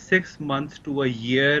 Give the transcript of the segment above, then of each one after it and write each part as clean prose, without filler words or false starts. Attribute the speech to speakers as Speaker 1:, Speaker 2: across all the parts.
Speaker 1: 6 months to a year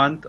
Speaker 1: month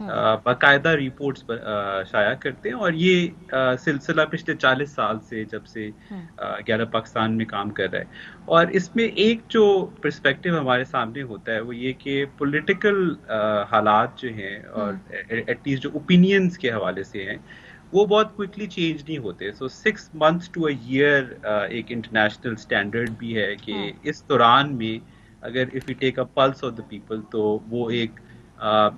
Speaker 1: باقاعدہ reports شائع کرتے ہیں، اور یہ سلسلہ پچھلے 40 سال سے جب سے گیلپ پاکستان میں کام کر رہا ہے. اور اس میں ایک جو پرسپیکٹو ہمارے سامنے ہوتا ہے وہ یہ کہ پولیٹیکل حالات جو ہیں اور ایٹ لیسٹ جو اوپینینز کے حوالے سے ہیں وہ بہت کوئکلی چینج نہیں ہوتے. سو 6 months to a year ایک انٹرنیشنل اسٹینڈرڈ بھی ہے کہ اس دوران میں اگر if you take a plus of the people تو وہ ایک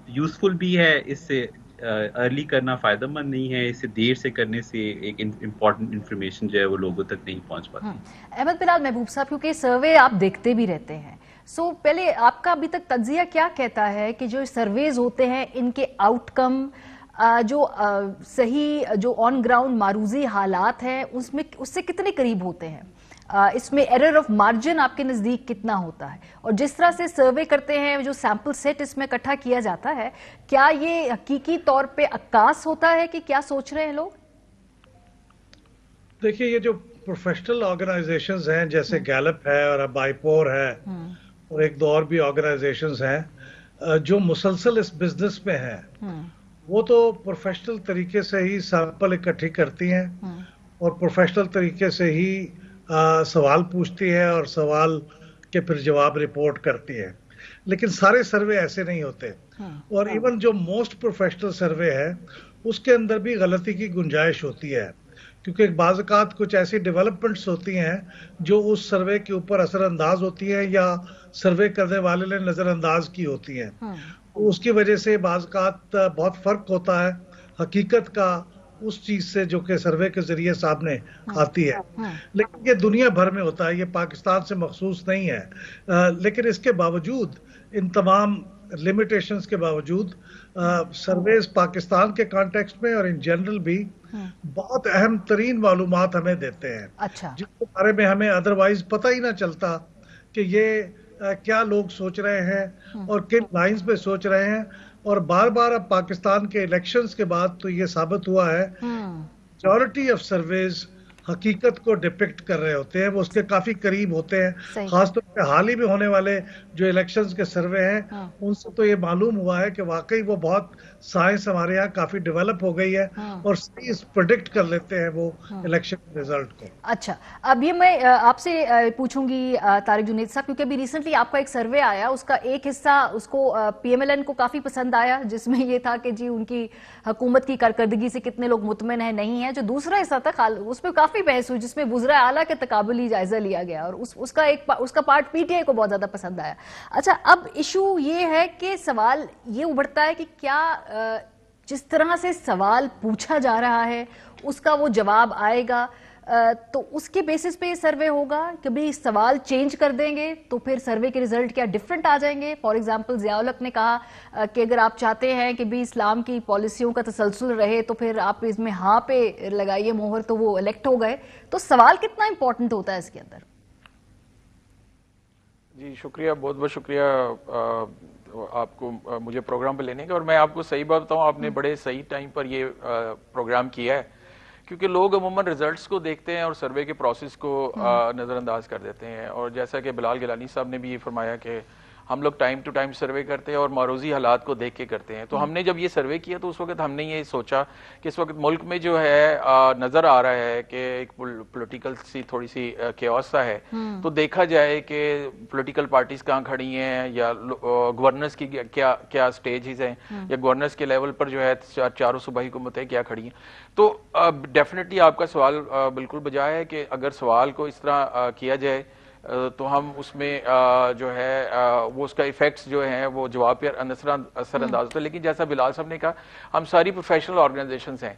Speaker 1: یوزفل بھی ہے. اس سے ارلی کرنا فائدہ مند نہیں ہے، اس سے دیر سے کرنے سے ایک امپورٹنٹ انفارمیشن جو ہے وہ لوگوں تک نہیں پہنچ پاتی.
Speaker 2: احمد بلال محبوب صاحب، کیونکہ سروے آپ دیکھتے بھی رہتے ہیں، سو پہلے آپ کا ابھی تک تجزیہ کیا کہتا ہے کہ جو سرویز ہوتے ہیں ان کے آؤٹ کم، جو صحیح جو آن گراؤنڈ معروضی حالات ہیں اس سے کتنے قریب ہوتے ہیں؟ اس میں ایرر آف مارجن آپ کے نزدیک کتنا ہوتا ہے؟ اور جس طرح سے سروے کرتے ہیں، جو سیمپل سیٹ اس میں اکٹھا کیا جاتا ہے، کیا یہ حقیقی طور پہ عکاس ہوتا ہے کہ کیا سوچ رہے ہیں لوگ؟
Speaker 3: دیکھیے، یہ جو پروفیشنل آرگنائزیشنز ہیں جیسے گیلپ ہے اور اب آئیپور ہے اور ایک دو اور بھی آرگنائزیشنز ہیں جو مسلسل اس بزنس میں ہیں، وہ تو پروفیشنل طریقے سے ہی سیمپل اکٹھی کرتی ہیں اور پروفیشنل طریقے سے ہی سوال پوچھتی ہے اور سوال کے پھر جواب رپورٹ کرتی ہے. لیکن سارے سروے ایسے نہیں ہوتے، اور ایون جو موسٹ پروفیشنل سروے ہے اس کے اندر بھی غلطی کی گنجائش ہوتی ہے، کیونکہ بعض اوقات کچھ ایسی ڈیولپمنٹس ہوتی ہیں جو اس سروے کے اوپر اثر انداز ہوتی ہیں یا سروے کرنے والے نے نظر انداز کی ہوتی ہیں. اس کی وجہ سے بعض اوقات بہت فرق ہوتا ہے حقیقت کا اس چیز سے جو کہ سروے کے ذریعے سامنے آتی ہے. لیکن یہ دنیا بھر میں ہوتا ہے، یہ پاکستان سے مخصوص نہیں ہے. لیکن اس کے باوجود، ان تمام لمیٹیشنز کے باوجود، سرویز پاکستان کے کانٹیکسٹ میں اور ان جنرل بھی بہت اہم ترین معلومات ہمیں دیتے ہیں، جس کے بارے میں ہمیں ادروائز پتہ ہی نہ چلتا کہ یہ کیا لوگ سوچ رہے ہیں اور کن لائنز پہ سوچ رہے ہیں. اور بار بار اب پاکستان کے الیکشنز کے بعد تو یہ ثابت ہوا ہے میجورٹی آف سرویز حقیقت کو ڈپکٹ کر رہے ہوتے ہیں، وہ اس کے کافی قریب ہوتے ہیں. خاص طور پہ حال ہی میں ہونے والے جو الیکشنز کے سروے ہیں ان سے تو یہ معلوم ہوا ہے کہ واقعی وہ بہت سائنس ہمارے یہاں کافی ڈیولپ ہو گئی ہے اور پریڈکٹ کر لیتے ہیں وہ الیکشن ریزلٹ کو.
Speaker 2: اچھا، اب یہ میں آپ سے پوچھوں گی طارق جنید صاحب، کیونکہ ابھی ریسنٹلی آپ کا ایک سروے آیا، اس کا ایک حصہ اس کو پی ایم ایل این کو کافی پسند آیا، جس میں یہ تھا کہ جی ان کی حکومت کی کارکردگی سے کتنے لوگ مطمئن ہیں نہیں ہیں. جو دوسرا حصہ تھا اس میں کافی بحث ہوئی، جس میں وزراء اعلیٰ کے تقابلی جائزہ لیا گیا، اور اس کا پارٹ پی ٹی آئی کو بہت زیادہ پسند آیا. اچھا، اب ایشو یہ ہے کہ سوال یہ ابھرتا ہے کہ کیا جس طرح سے سوال پوچھا جا رہا ہے اس کا وہ جواب آئے گا، تو اس کے بیسس پہ یہ سروے ہوگا؟ کبھی سوال چینج کر دیں گے تو پھر سروے کے ریزلٹ کیا ڈیفرنٹ آ جائیں گے؟ فار ایگزامپل ضیاء الحق نے کہا کہ اگر آپ چاہتے ہیں کہ بھی اسلام کی پالیسیوں کا تسلسل رہے تو پھر آپ اس میں ہاں پہ لگائیے مہر، تو وہ الیکٹ ہو گئے. تو سوال کتنا امپورٹنٹ ہوتا ہے اس کے اندر؟
Speaker 4: جی شکریہ، بہت بہت شکریہ آپ کو مجھے پروگرام پہ لینے کا. اور میں آپ کو صحیح بات بتاؤں، آپ نے بڑے صحیح ٹائم پر یہ پروگرام کیا ہے، کیونکہ لوگ عموماً ریزلٹس کو دیکھتے ہیں اور سروے کے پروسیس کو نظر انداز کر دیتے ہیں. اور جیسا کہ بلال گیلانی صاحب نے بھی یہ فرمایا کہ ہم لوگ ٹائم ٹو ٹائم سروے کرتے ہیں اور معروضی حالات کو دیکھ کے کرتے ہیں. تو ہم نے جب یہ سروے کیا تو اس وقت ہم نے یہ سوچا کہ اس وقت ملک میں جو ہے نظر آ رہا ہے کہ ایک پولیٹیکل سی تھوڑی سی کیوس سا ہے. تو دیکھا جائے کہ پولیٹیکل پارٹیز کہاں کھڑی ہیں، یا گورنرز کی کیا سٹیجز ہیں، یا گورنرز کے لیول پر جو ہے چاروں صوبائی حکومتیں کیا کھڑی ہیں. تو ڈیفینیٹلی آپ کا سوال بالکل بجا ہے کہ اگر سوال کو اس طرح کیا جائے تو ہم اس میں جو ہے وہ اس کا ایفیکٹس جو ہیں وہ جواب پہ اثر انداز ہوتا ہے. لیکن جیسا بلال صاحب نے کہا، ہم ساری پروفیشنل آرگنائزیشنز ہیں،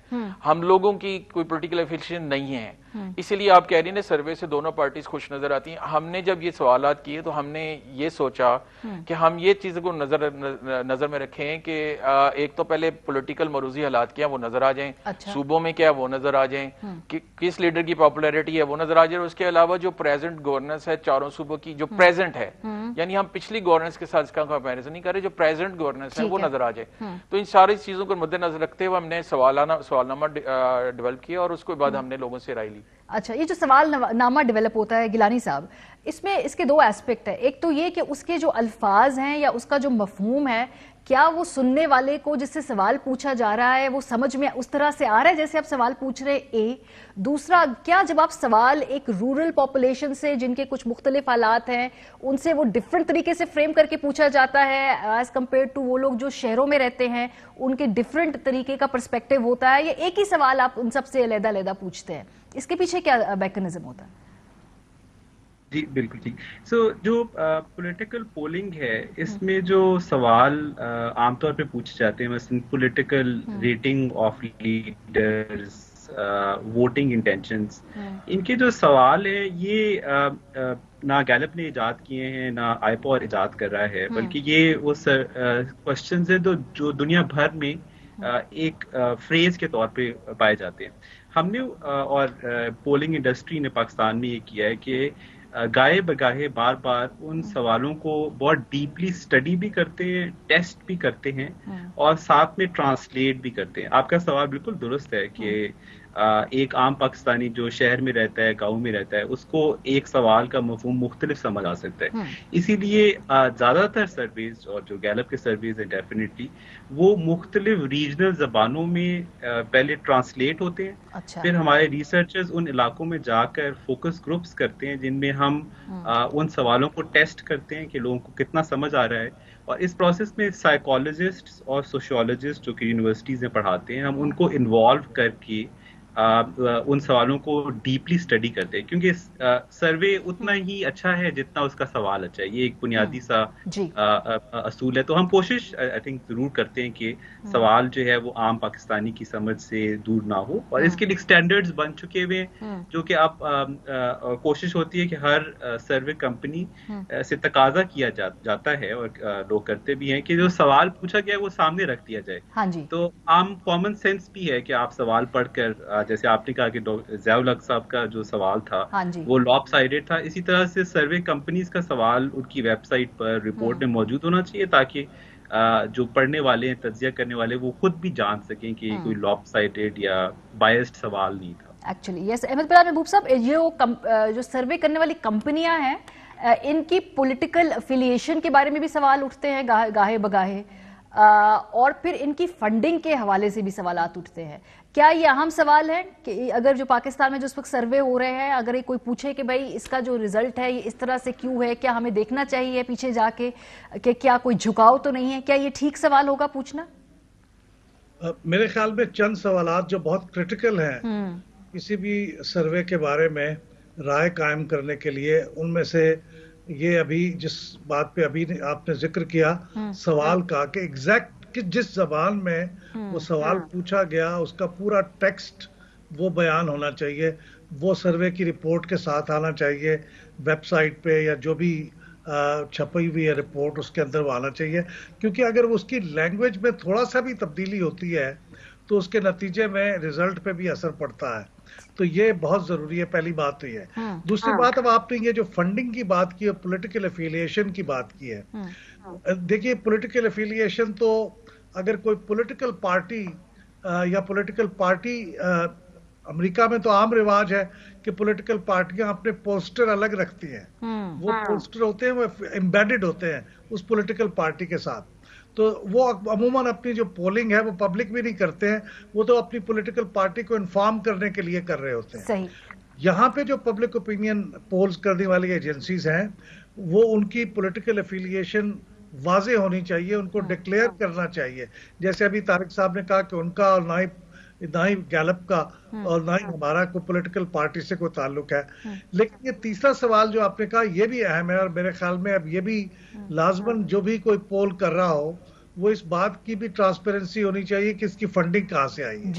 Speaker 4: ہم لوگوں کی کوئی پولیٹیکل افیلیشن نہیں ہے. اسی لیے آپ کہہ رہی ہیں سروے سے دونوں پارٹیز خوش نظر آتی ہیں. ہم نے جب یہ سوالات کیے تو ہم نے یہ سوچا کہ ہم یہ چیز کو نظر میں رکھیں کہ ایک تو پہلے پولیٹیکل مروزی حالات کیا وہ نظر آ جائیں، صوبوں میں کیا وہ نظر آ جائیں، کس لیڈر کی پاپولیرٹی ہے وہ نظر آ جائے. اور اس کے علاوہ جو پریزنٹ گورننس ہے چاروں صوبوں کی جو پریزنٹ ہے، یعنی ہم پچھلی گورننس کے ساتھ اس کا کمپیریزن نہیں کر رہے، جو پریزنٹ گورننس ہے وہ نظر آ جائے. تو ان ساری چیزوں کو مد نظر رکھتے ہوئے ہم نے سوالنامہ ڈیولپ کیا اور اس کے بعد ہم نے لوگوں سے رائے لی.
Speaker 2: اچھا، یہ جو سوال نامہ ڈیولپ ہوتا ہے گیلانی صاحب، اس میں اس کے دو ایسپیکٹ ہے. ایک تو یہ کہ اس کے جو الفاظ ہیں یا اس کا جو مفہوم ہے کیا وہ سننے والے کو جس سے سوال پوچھا جا رہا ہے وہ سمجھ میں اس طرح سے آ رہا ہے جیسے آپ سوال پوچھ رہے اے؟ دوسرا، کیا جب آپ سوال ایک رورل پاپولیشن سے جن کے کچھ مختلف حالات ہیں ان سے وہ ڈفرنٹ طریقے سے فریم کر کے پوچھا جاتا ہے ایز کمپیئر ٹو وہ لوگ جو شہروں میں رہتے ہیں، ان کے ڈفرنٹ طریقے کا پرسپیکٹو ہوتا ہے، یا ایک ہی سوال آپ ان سب سے علیحدہ علیحدہ پوچھتے ہیں؟ اس کے پیچھے کیا میکانزم ہوتا ہے؟
Speaker 1: جی بالکل ٹھیک. سو جو پولیٹیکل پولنگ ہے اس میں جو سوال عام طور پہ پوچھے جاتے ہیں مثلاً political rating of leaders, voting intentions, ان کے جو سوال ہیں یہ نہ گیلپ نے ایجاد کیے ہیں نہ آئی پور ایجاد کر رہا ہے، بلکہ یہ وہ کوشچنز ہیں جو دنیا بھر میں ایک فریز کے طور پہ پائے جاتے ہیں. ہم نے اور پولنگ انڈسٹری نے پاکستان میں یہ کیا ہے کہ گاہے بگاہے بار بار ان سوالوں کو بہت ڈیپلی اسٹڈی بھی کرتے ہیں، ٹیسٹ بھی کرتے ہیں اور ساتھ میں ٹرانسلیٹ بھی کرتے ہیں. آپ کا سوال بالکل درست ہے کہ ایک عام پاکستانی جو شہر میں رہتا ہے، گاؤں میں رہتا ہے، اس کو ایک سوال کا مفہوم مختلف سمجھ آ سکتا ہے. اسی لیے زیادہ تر سرویز اور جو گیلپ کے سرویز ہیں ڈیفینیٹلی وہ مختلف ریجنل زبانوں میں پہلے ٹرانسلیٹ ہوتے ہیں. پھر ہمارے ریسرچرز ان علاقوں میں جا کر فوکس گروپس کرتے ہیں جن میں ہم ان سوالوں کو ٹیسٹ کرتے ہیں کہ لوگوں کو کتنا سمجھ آ رہا ہے. اور اس پروسیس میں سائیکالوجسٹ اور سوشیولوجسٹ جو کہ یونیورسٹیز میں پڑھاتے ہیں، ہم ان کو انوالو کر کے ان سوالوں کو ڈیپلی اسٹڈی کرتے ہیں، کیونکہ سروے اتنا ہی اچھا ہے جتنا اس کا سوال اچھا ہے. یہ ایک بنیادی سا اصول ہے. تو ہم کوشش آئی تھنک ضرور کرتے ہیں کہ سوال جو ہے وہ عام پاکستانی کی سمجھ سے دور نہ ہو، اور اس کے لیے اسٹینڈرڈز بن چکے ہوئے جو کہ اب کوشش ہوتی ہے کہ ہر سروے کمپنی سے تقاضا کیا جاتا ہے اور لوگ کرتے بھی ہیں کہ جو سوال پوچھا گیا ہے وہ سامنے رکھ دیا جائے. تو عام کامن سینس بھی ہے کہ آپ سوال پڑھ کر جیسے آپ نے کہا کہ ضیاء الحق صاحب کا جو سوال تھا وہ لاپ سائڈڈ تھا، اسی طرح سے سروے کمپنیز کا سوال ان کی ویب سائٹ پر رپورٹ میں موجود ہونا چاہیے تاکہ جو پڑھنے والے ہیں، تجزیہ کرنے والے، وہ خود بھی جان سکیں کہ کوئی لاپ سائڈڈ یا بائسڈ سوال نہیں تھا.
Speaker 2: ایکچولی یس احمد بلال محبوب صاحب، جو سروے کرنے والی کمپنیاں ہیں ان کی پولیٹیکل افیلیشن کے بارے میں بھی سوال اٹھتے ہیں گاہے بگاہے، اور پھر ان کی فنڈنگ کے حوالے سے بھی سوالات اٹھتے ہیں. کیا یہ اہم سوال ہے کہ اگر جو پاکستان میں جو اس وقت سروے ہو رہے ہیں، اگر کوئی پوچھے کہ بھائی اس کا جو رزلٹ ہے یہ اس طرح سے کیوں ہے، کیا ہمیں دیکھنا چاہیے پیچھے جا کے کہ کیا کوئی جھکاؤ تو نہیں ہے، کیا یہ ٹھیک سوال ہوگا پوچھنا؟
Speaker 3: میرے خیال میں چند سوالات جو بہت کرٹیکل ہیں کسی بھی سروے کے بارے میں رائے قائم کرنے کے لیے، ان میں سے یہ ابھی جس بات پہ ابھی آپ نے ذکر کیا سوال کا کہ ایگزیکٹ کہ جس زبان میں وہ سوال پوچھا گیا اس کا پورا ٹیکسٹ وہ بیان ہونا چاہیے، وہ سروے کی رپورٹ کے ساتھ آنا چاہیے، ویب سائٹ پہ یا جو بھی چھپی ہوئی ہے رپورٹ اس کے اندر وہ آنا چاہیے. کیونکہ اگر اس کی لینگویج میں تھوڑا سا بھی تبدیلی ہوتی ہے تو اس کے نتیجے میں رزلٹ پہ بھی اثر پڑتا ہے. تو یہ بہت ضروری ہے. پہلی بات تو یہ. دوسری بات، اب آپ نے یہ جو فنڈنگ کی بات کی اور پولیٹیکل افیلیشن کی بات کی ہے، دیکھیے پولیٹیکل افیلیشن تو اگر کوئی پولیٹیکل پارٹی یا پولیٹیکل پارٹی، امریکہ میں تو عام رواج ہے کہ پولیٹیکل پارٹیاں اپنے پوسٹر الگ رکھتی ہیں. وہ پوسٹر ہوتے ہیں وہ امبیڈڈ ہوتے ہیں اس پولیٹیکل پارٹی کے ساتھ. تو وہ عموماً اپنی جو پولنگ ہے وہ پبلک بھی نہیں کرتے ہیں، وہ تو اپنی پولیٹیکل پارٹی کو انفارم کرنے کے لیے کر رہے ہوتے ہیں.
Speaker 2: صحیح.
Speaker 3: یہاں پہ جو پبلک اوپینین پولز کرنے والی ایجنسیز ہیں وہ ان کی پولیٹیکل افیلیشن واضح ہونی چاہیے، ان کو ڈکلیئر کرنا چاہیے. جیسے ابھی طارق صاحب نے کہا کہ ان کا اور نہ ہی گیلپ کا اور نہ ہی ہمارا کوئی پولیٹیکل پارٹی سے کوئی تعلق ہے. لیکن یہ تیسرا سوال جو آپ نے کہا یہ بھی اہم ہے، اور میرے خیال میں اب یہ بھی لازماً جو بھی کوئی پول کر رہا ہو وہ اس بات کی بھی ٹرانسپیرنسی ہونی چاہیے کہ اس کی فنڈنگ کہاں سے آئی ہے.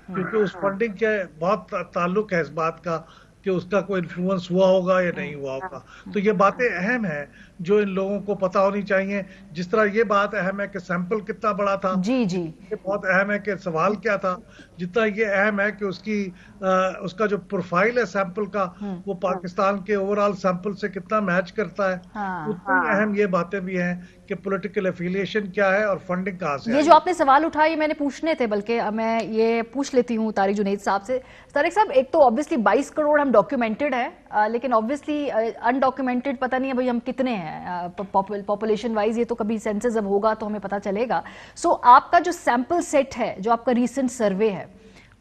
Speaker 3: کیونکہ اس فنڈنگ کے بہت تعلق ہے اس بات کا کہ اس کا کوئی انفلوئنس ہوا ہوگا یا نہیں ہوا ہوگا. تو یہ باتیں اہم ہیں جو ان لوگوں کو پتہ ہونی چاہیے. جس طرح یہ بات اہم ہے کہ سیمپل کتنا بڑا تھا، یہ بہت اہم ہے کہ سوال کیا تھا، جتنا یہ اہم ہے کہ اس کا جو پروفائل ہے سیمپل کا وہ پاکستان کے اوور آل سیمپل سے کتنا میچ کرتا ہے، اتنی اہم یہ باتیں بھی ہیں کہ پولیٹیکل ایفیلیشن کیا ہے اور فنڈنگ کہاں سے.
Speaker 2: یہ جو آپ نے سوال اٹھایا یہ میں نے پوچھنے تھے، بلکہ میں یہ پوچھ لیتی ہوں طارق جنید صاحب سے. طارق صاحب، ایک تو آبویسلی 22 کروڑ ہم ڈاکیومنٹڈ ہے، لیکن آبویسلی انڈاکیومنٹڈ پتہ نہیں ہے بھائی ہم کتنے ہیں پاپولیشن وائز، یہ تو کبھی سینسس جب ہوگا تو ہمیں پتہ چلے گا. سو آپ کا جو سیمپل سیٹ ہے، جو آپ کا ریسنٹ سروے ہے،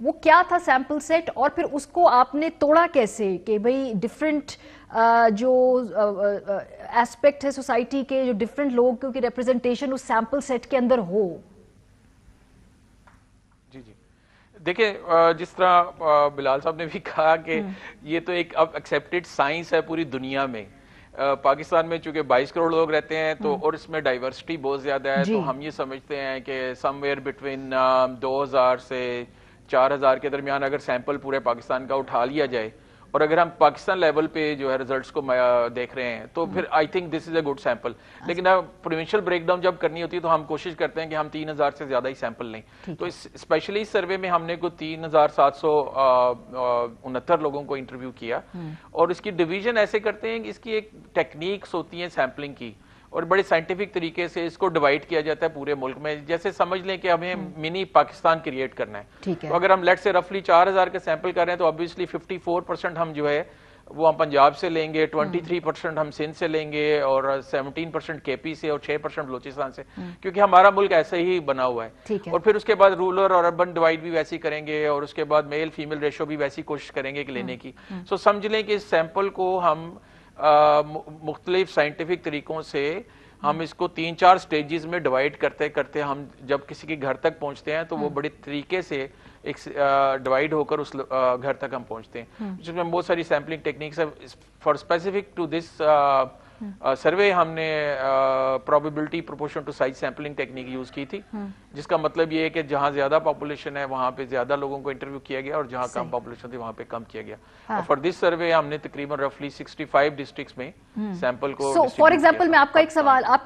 Speaker 2: وہ کیا تھا سیمپل سیٹ، اور پھر اس کو آپ نے توڑا کیسے کہ بھئی ڈفرینٹ جو ایسپیکٹ ہے سوسائٹی کے، جو ڈفرینٹ لوگوں کی ریپرزنٹیشن اس سیمپل سیٹ کے اندر ہو؟
Speaker 4: جی دیکھیں، جس طرح بلال صاحب نے بھی کہا کہ یہ تو ایک اب ایکسیپٹڈ سائنس ہے پوری دنیا میں. پاکستان میں چونکہ 22 کروڑ لوگ رہتے ہیں تو اور اس میں ڈائیورسٹی بہت زیادہ ہے، تو ہم یہ سمجھتے ہیں کہ سم ویئر بٹوین 2000 سے 4000 کے درمیان اگر سیمپل پورے پاکستان کا اٹھا لیا جائے، اور اگر ہم پاکستان لیول پہ جو ہے ریزلٹس کو دیکھ رہے ہیں تو پھر I think this is a good sample. لیکن پروونشل بریک ڈاؤن جب کرنی ہوتی ہے تو ہم کوشش کرتے ہیں کہ ہم 3000 سے زیادہ ہی سیمپل لیں. تو اسپیشلی اس سروے میں ہم نے کوئی 3769 لوگوں کو انٹرویو کیا، اور اس کی ڈویژن ایسے کرتے ہیں کہ اس کی ایک ٹیکنیکس ہوتی ہیں سیمپلنگ کی، اور بڑے سائنٹیفک طریقے سے اس کو ڈیوائڈ کیا جاتا ہے پورے ملک میں. جیسے سمجھ لیں کہ ہمیں منی پاکستان کریٹ کرنا ہے، تو اگر ہم لیٹ سے رفلی 4000 کا سیمپل کر رہے ہیں تو obviously 54% ہم جو ہے وہ ہم پنجاب سے لیں گے، 23% ہم سندھ سے لیں گے، اور 17% کے پی سے، اور 6% بلوچستان سے، کیونکہ ہمارا ملک ایسے ہی بنا ہوا ہے. اور پھر اس کے بعد رورل اور اربن ڈیوائڈ بھی ویسی کریں گے، اور اس کے بعد میل فیمیل ریشو بھی ویسی کوشش کریں گے کہ لینے کی. سو سمجھ لیں کہ اس سیمپل کو ہم مختلف سائنٹیفک طریقوں سے ہم اس کو 3-4 سٹیجز میں ڈیوائڈ کرتے کرتے ہم جب کسی کے گھر تک پہنچتے ہیں تو وہ بڑے طریقے سے ایک ڈیوائڈ ہو کر اس گھر تک ہم پہنچتے ہیں، جس میں بہت ساری سیمپلنگ ٹیکنیکس ہے. For specific to this survey ہم نے probability proportion to size sampling technique use کی تھی، جس کا مطلب یہ ہے کہ جہاں زیادہ پاپولیشن ہے وہاں پہ زیادہ لوگوں کو انٹرویو کیا گیا، اور جہاں کم پاپولیشن تھی وہاں پہ کم کیا گیا. فار دس سروے ہم نے تقریباً رفلی 65 ڈسٹرکٹس میں سیمپل کو.
Speaker 2: فار ایگزامپل میں آپ کا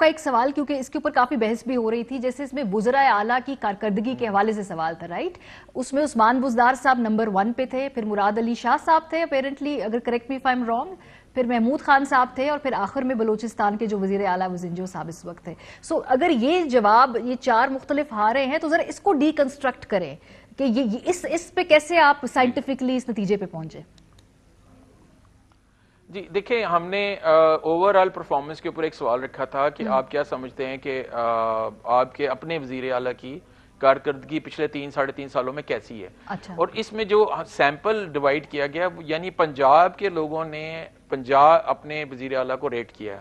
Speaker 2: ایک سوال کیونکہ اس کے اوپر کافی بحث بھی ہو رہی تھی، جیسے اس میں وزرائے اعلیٰ کی کارکردگی کے حوالے سے سوال تھا، رائٹ؟ اس میں عثمان بزدار صاحب نمبر 1 پہ تھے، پھر مراد علی شاہ صاحب تھے اپیرنٹلی، اگر correct me if I am wrong, پھر محمود خان صاحب تھے، اور پھر آخر میں بلوچستان کے جو وزیر اعلیٰ وزنجو صاحب اس وقت تھے. سو اگر یہ جواب یہ 4 مختلف آ رہے ہیں تو ذرا اس کو ڈی کنسٹرکٹ کریں کہ اس پہ کیسے آپ سائنٹیفکلی اس نتیجے پہ پہنچے.
Speaker 4: جی دیکھیں، ہم نے اوور آل پرفارمنس کے اوپر ایک سوال رکھا تھا کہ آپ کیا سمجھتے ہیں کہ آپ کے اپنے وزیر اعلیٰ کی کارکردگی پچھلے 3-3.5 سالوں میں کیسی ہے. اور اس میں جو سیمپل ڈیوائڈ کیا گیا، یعنی پنجاب کے لوگوں نے اپنے وزیر اعلیٰ کو ریٹ کیا،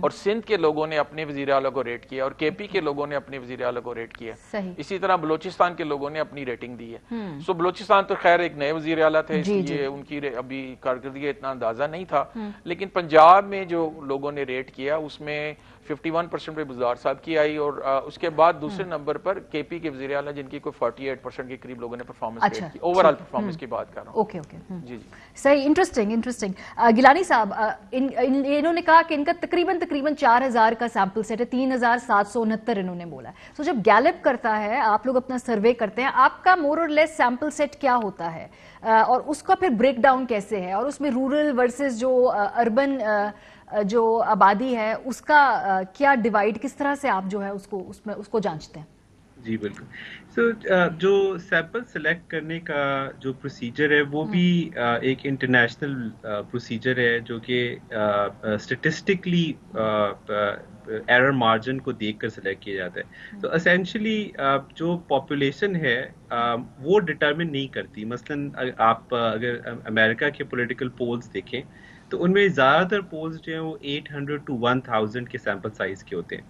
Speaker 4: اور سندھ کے لوگوں نے اپنے وزیر اعلیٰ کو ریٹ کیا، اور کے پی کے لوگوں نے اپنے وزیر اعلیٰ کو ریٹ کیا. اسی طرح بلوچستان کے لوگوں نے اپنی ریٹنگ دی ہے. سو بلوچستان تو خیر ایک نئے وزیر اعلیٰ تھے، اس لیے ان کی ابھی کارکردگی اتنا اندازہ نہیں تھا، لیکن پنجاب میں جو لوگوں نے ریٹ کیا اس میں 51% پہ بزدار صاحب کی آئی، اور اس کے بعد دوسرے نمبر پر کے پی کے وزیر اعلیٰ جن کی کوئی 48% کے قریب لوگوں نے پرفارمنس ریٹ کی. اوور آل پرفارمنس کی بات کر رہا ہوں.
Speaker 2: اوکے جی صحیح، انٹرسٹنگ. گیلانی صاحب، انہوں نے کہا کہ ان کا تقریباً 4000 کا سیمپل سیٹ ہے، 3769 انہوں نے بولا. تو جب گیلپ کرتا ہے، آپ لوگ اپنا سروے کرتے ہیں، آپ کا مور اور لیس سیمپل سیٹ کیا ہوتا ہے، اور اس کا پھر بریک ڈاؤن کیسے ہے، اور اس میں رورل ورسز جو اربن جو آبادی ہے اس کا کیا ڈیوائڈ، کس طرح سے آپ جو ہے اس کو جانچتے ہیں؟
Speaker 1: جی بالکل. سو جو سیمپل سلیکٹ کرنے کا جو پروسیجر ہے وہ بھی ایک انٹرنیشنل پروسیجر ہے، جو کہ اسٹیٹسٹکلی ایرر مارجن کو دیکھ کر سلیکٹ کیا جاتا ہے. تو اسینشلی جو پاپولیشن ہے وہ ڈٹرمن نہیں کرتی. مثلاً آپ اگر امریکہ کے پولیٹیکل پولز دیکھیں تو ان میں زیادہ تر پولز جو ہیں وہ 800 to 1000 کے سیمپل سائز کے ہوتے ہیں،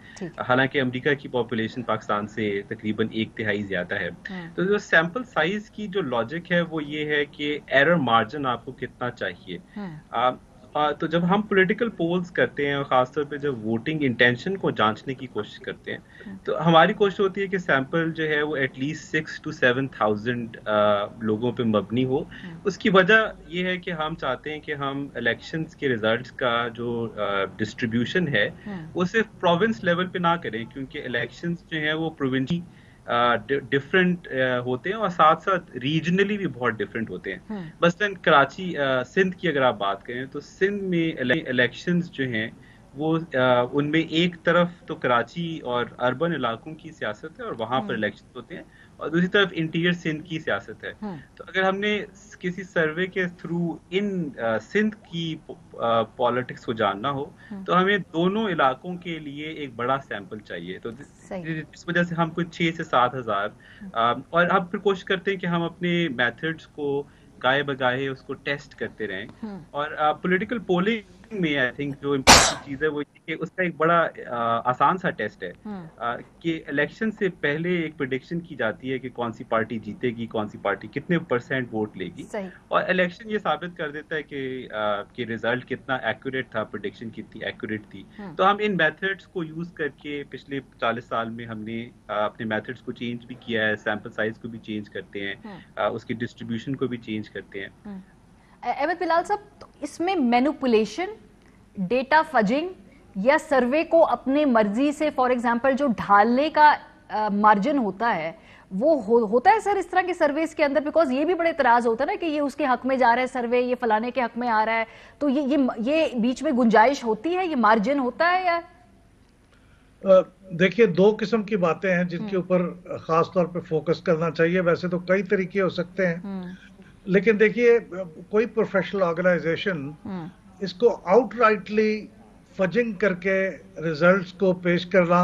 Speaker 1: حالانکہ امریکہ کی پاپولیشن پاکستان سے تقریباً 1/3 زیادہ ہے. تو جو سیمپل سائز کی جو لاجک ہے وہ یہ ہے کہ ایرر مارجن آپ کو کتنا چاہیے. تو جب ہم پولیٹیکل پولز کرتے ہیں، اور خاص طور پہ جب ووٹنگ انٹینشن کو جانچنے کی کوشش کرتے ہیں، تو ہماری کوشش ہوتی ہے کہ سیمپل جو ہے وہ ایٹ لیسٹ 6,000 to 7,000 لوگوں پہ مبنی ہو. اس کی وجہ یہ ہے کہ ہم چاہتے ہیں کہ ہم الیکشنز کے ریزلٹس کا جو ڈسٹریبیوشن ہے وہ صرف پروونس لیول پہ نہ کریں، کیونکہ الیکشنز جو ہیں وہ پروونشی ڈفرینٹ ہوتے ہیں، اور ساتھ ساتھ ریجنلی بھی بہت ڈفرینٹ ہوتے ہیں. مثلاً کراچی سندھ کی اگر آپ بات کریں تو سندھ میں الیکشنز جو ہیں وہ ان میں ایک طرف تو کراچی اور اربن علاقوں کی سیاست ہے اور وہاں پر الیکشن ہوتے ہیں, اور دوسری طرف انٹیریئر سندھ کی سیاست ہے. تو اگر ہم نے کسی سروے کے تھرو ان سندھ کی پالیٹکس کو جاننا ہو تو ہمیں دونوں علاقوں کے لیے ایک بڑا سیمپل چاہیے. تو اس وجہ سے ہم کچھ 6 سے 7 ہزار اور ہم پھر کوشش کرتے ہیں کہ ہم اپنے میتھڈس کو گاہے بگاہے اس کو ٹیسٹ کرتے رہیں. اور پولیٹیکل پولنگ میں آئی تھنک جو امپورٹنٹ چیز ہے وہ کہ اس کا ایک بڑا آسان سا ٹیسٹ ہے کہ الیکشن سے پہلے ایک پریڈکشن کی جاتی ہے کہ کون سی پارٹی جیتے گی, کون سی پارٹی کتنے % ووٹ لے گی, اور الیکشن یہ ثابت کر دیتا ہے کہ رزلٹ کتنا ایکوریٹ تھا, پریڈکشن کتنی ایکوریٹ تھی. تو ہم ان میتھڈس کو یوز کر کے پچھلے 40 سال میں ہم نے اپنے میتھڈس کو چینج بھی کیا ہے, سیمپل سائز کو بھی چینج کرتے ہیں, اس کی ڈسٹریبیوشن کو بھی چینج کرتے ہیں.
Speaker 2: احمد بلال صاحب, تو اس میں مینوپولیشن, ڈیٹا فجنگ یا سروے کو اپنے مرضی سے فار ایگزامپل جو ڈھالنے کا مارجن ہوتا ہے وہ ہوتا ہے سر اس طرح کے سرویز کے اندر؟ بیکاز یہ بھی بڑے اعتراض ہوتا ہے نا کہ یہ اس کے حق میں جا رہا ہے سروے, یہ فلانے کے حق میں آ رہا ہے, تو یہ بیچ میں گنجائش ہوتی ہے, یہ مارجن ہوتا ہے یا؟
Speaker 3: دیکھیے 2 قسم کی باتیں ہیں جن کے اوپر خاص طور پہ فوکس کرنا چاہیے. ویسے تو کئی طریقے ہو سکتے ہیں, لیکن دیکھیے کوئی پروفیشنل آرگنائزیشن اس کو آؤٹ رائٹلی فجنگ کر کے ریزلٹس کو پیش کرنا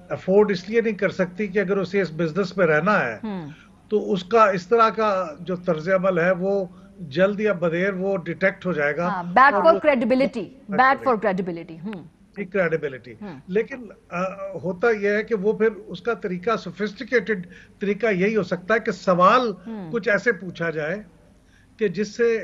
Speaker 3: افورڈ اس لیے نہیں کر سکتی کہ اگر اسے اس بزنس میں رہنا ہے تو اس کا اس طرح کا جو طرز عمل ہے وہ جلد یا بدیر وہ ڈیٹیکٹ ہو جائے گا.
Speaker 2: Bad for credibility, bad for credibility.
Speaker 3: Credibility. لیکن ہوتا یہ ہے کہ وہ پھر اس کا طریقہ سوفسٹیکیٹڈ طریقہ یہی ہو سکتا ہے کہ سوال کچھ ایسے پوچھا جائے کہ جس سے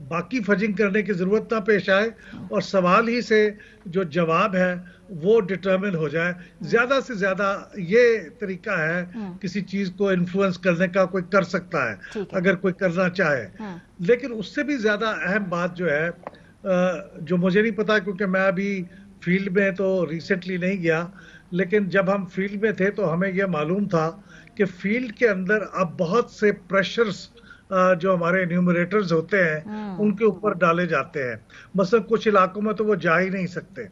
Speaker 3: باقی فجنگ کرنے کی ضرورت نہ پیش آئے اور سوال ہی سے جو جواب ہے وہ ڈٹرمن ہو جائے. زیادہ سے زیادہ یہ طریقہ ہے کسی چیز کو انفلوئنس کرنے کا, کوئی کر سکتا ہے اگر کوئی کرنا چاہے. لیکن اس سے بھی زیادہ اہم بات جو ہے جو مجھے نہیں پتا کیونکہ میں ابھی فیلڈ میں تو ریسنٹلی نہیں گیا, لیکن جب ہم فیلڈ میں تھے تو ہمیں یہ معلوم تھا کہ فیلڈ کے اندر اب بہت سے پریشرز جو ہمارے انیومریٹرز ہوتے ہیں ان کے اوپر ڈالے جاتے ہیں. مثلا کچھ علاقوں میں تو وہ جا ہی نہیں سکتے,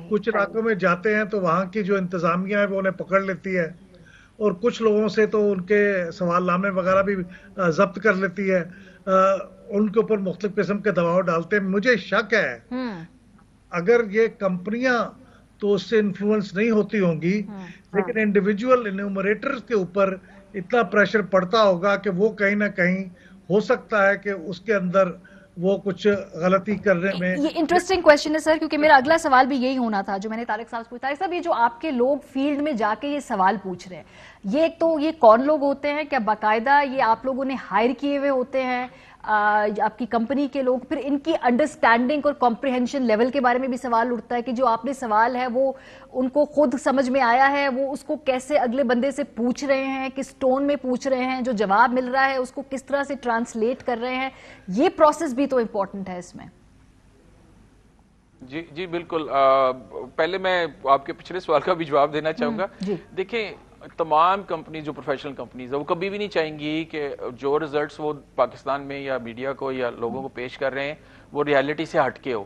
Speaker 3: کچھ علاقوں میں جاتے ہیں تو وہاں کی جو انتظامیہ ہے وہ انہیں پکڑ لیتی ہے, اور کچھ لوگوں سے تو ان کے سوال نامے وغیرہ بھی ضبط کر لیتی ہے, ان کے اوپر مختلف قسم کے دباؤ ڈالتے ہیں. مجھے شک ہے اگر یہ کمپنیاں تو اس سے انفلوئنس نہیں ہوتی ہوں گی, لیکن انڈیویجول انیومریٹرز کے اوپر اتنا پریشر پڑتا ہوگا کہ وہ کہیں نہ کہیں ہو سکتا ہے کہ اس کے اندر وہ کچھ غلطی کرنے میں.
Speaker 2: یہ انٹرسٹنگ کویسچن ہے سر, کیونکہ میرا اگلا سوال بھی یہی ہونا تھا جو میں نے طارق صاحب سے پوچھا. طارق صاحب, یہ جو آپ کے لوگ فیلڈ میں جا کے یہ سوال پوچھ رہے ہیں, یہ ایک تو یہ کون لوگ ہوتے ہیں, کیا باقاعدہ یہ آپ لوگوں نے ہائر کیے ہوئے ہوتے ہیں آپ کی کمپنی کے لوگ؟ پھر ان کی انڈرسٹینڈنگ اور کمپریہنشن لیول کے بارے میں بھی سوال اٹھتا ہے کہ جو آپ نے سوال ہے وہ ان کو خود سمجھ میں آیا ہے, وہ اس کو کیسے اگلے بندے سے پوچھ رہے ہیں, کس ٹون میں پوچھ رہے ہیں, جو جواب مل رہا ہے اس کو کس طرح سے ٹرانسلیٹ کر رہے ہیں. یہ پروسیس بھی تو امپورٹنٹ ہے اس میں.
Speaker 4: جی بالکل. پہلے میں آپ کے پچھلے سوال کا بھی جواب دینا چاہوں گا. دیکھیں تمام کمپنیز جو پروفیشنل کمپنیز ہیں وہ کبھی بھی نہیں چاہیں گی کہ جو ریزلٹس وہ پاکستان میں یا میڈیا کو یا لوگوں کو پیش کر رہے ہیں وہ ریالٹی سے ہٹ کے ہو.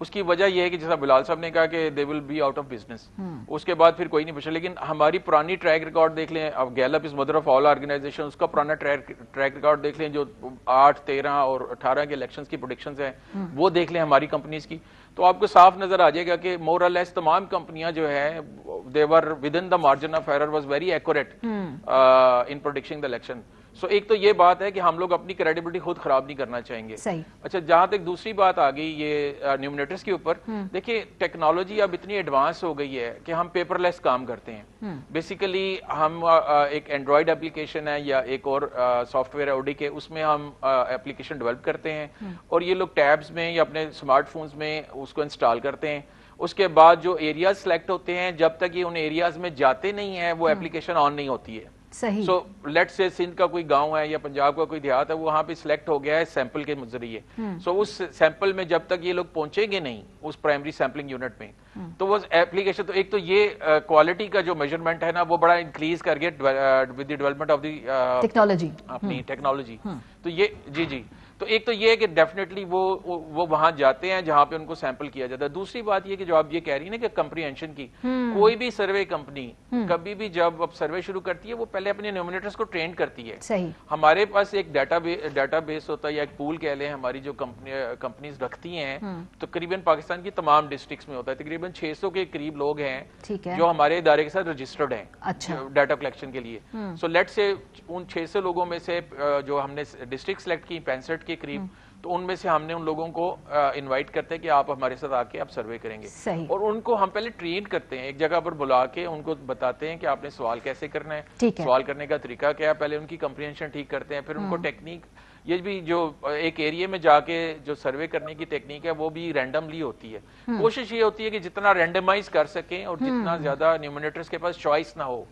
Speaker 4: اس کی وجہ یہ ہے کہ جیسا بلال صاحب نے کہا کہ they will be out of business, اس کے بعد پھر کوئی نہیں پوچھا. لیکن ہماری پرانی ٹریک ریکارڈ دیکھ لیں, اب Gallup is mother of all organisation, اس کا پرانا ٹریک ریکارڈ دیکھ لیں جو 8, 13 اور 18 کے الیکشنز کی پریڈکشنز ہیں وہ دیکھ لیں ہماری کمپنیز کی, تو آپ کو صاف نظر آ جائے گا کہ مور اور لیس تمام کمپنیاں جو ہیں they were within the margin of error was very accurate in predicting the election. سو ایک تو یہ بات ہے کہ ہم لوگ اپنی کریڈیبلٹی خود خراب نہیں کرنا چاہیں گے. اچھا, جہاں تک دوسری بات آ گئی یہ نیومریٹرز کے اوپر, دیکھیے ٹیکنالوجی اب اتنی ایڈوانس ہو گئی ہے کہ ہم پیپر لیس کام کرتے ہیں. بیسیکلی ہم ایک اینڈرائڈ اپلیکیشن ہے یا ایک اور سافٹ ویئر ہے اوڈی کے, اس میں ہم اپلیکیشن ڈیولپ کرتے ہیں اور یہ لوگ ٹیبز میں یا اپنے اسمارٹ فونز میں اس کو انسٹال کرتے ہیں. اس کے بعد جو ایریاز سلیکٹ ہوتے ہیں جب تک یہ ان ایریاز میں جاتے نہیں ہیں وہ اپلیکیشن آن نہیں ہوتی ہے. سو لیٹ سے سندھ کا کوئی گاؤں ہے یا پنجاب کا کوئی دیہات ہے, وہاں پہ سلیکٹ ہو گیا ہے سیمپل کے ذریعے, سو اس سیمپل میں جب تک یہ لوگ پہنچیں گے نہیں اس پرائمری سیمپلنگ یونٹ میں تو وہ ایپلیکیشن, تو ایک تو یہ کوالٹی کا جو میجرمنٹ ہے نا وہ بڑا انکریز کر گیا with the development of the technology, اپنی ٹیکنالوجی. تو یہ جی تو ایک تو یہ ہے کہ ڈیفینیٹلی وہ وہاں جاتے ہیں جہاں پہ ان کو سیمپل کیا جاتا ہے. دوسری بات یہ کہ جو آپ یہ کہہ رہی ہیں نا کہ کمپریہنشن کی, کوئی بھی سروے کمپنی کبھی بھی جب اب سروے شروع کرتی ہے وہ پہلے اپنے نومینیٹرز کو ٹرین کرتی ہے.
Speaker 2: صحیح.
Speaker 4: ہمارے پاس ایک ڈیٹا بیس ہوتا ہے یا ایک پول کہہ لیں ہماری جو کمپنیز رکھتی ہیں, تقریباً پاکستان کی تمام ڈسٹرکٹس میں ہوتا ہے. تقریباً 600 کے قریب لوگ ہیں جو ہمارے ادارے کے ساتھ رجسٹرڈ ہیں ڈیٹا کلیکشن کے لیے. سو لیٹ سے ان 600 لوگوں میں سے جو ہم نے ڈسٹرکٹ سلیکٹ کی 65 کے قریب, تو ان میں سے ہم نے ان لوگوں کو انوائٹ کرتے ہیں کہ آپ ہمارے ساتھ آ کے آپ سروے کریں گے. اور ان کو ہم پہلے ٹرین کرتے ہیں, ایک جگہ پر بلا کے ان کو بتاتے ہیں کہ آپ نے سوال کیسے کرنا ہے, سوال کرنے کا طریقہ کیا ہے, پہلے ان کی کمپریہنشن ٹھیک کرتے ہیں, پھر ان کو ٹیکنیک, یہ بھی جو ایک ایریے میں جا کے جو سروے کرنے کی ٹیکنیک ہے وہ بھی رینڈملی ہوتی ہے. کوشش یہ ہوتی ہے کہ جتنا رینڈمائز کر سکیں اور جتنا زیادہ نیومینیٹرز کے پاس چوائس نہ ہو,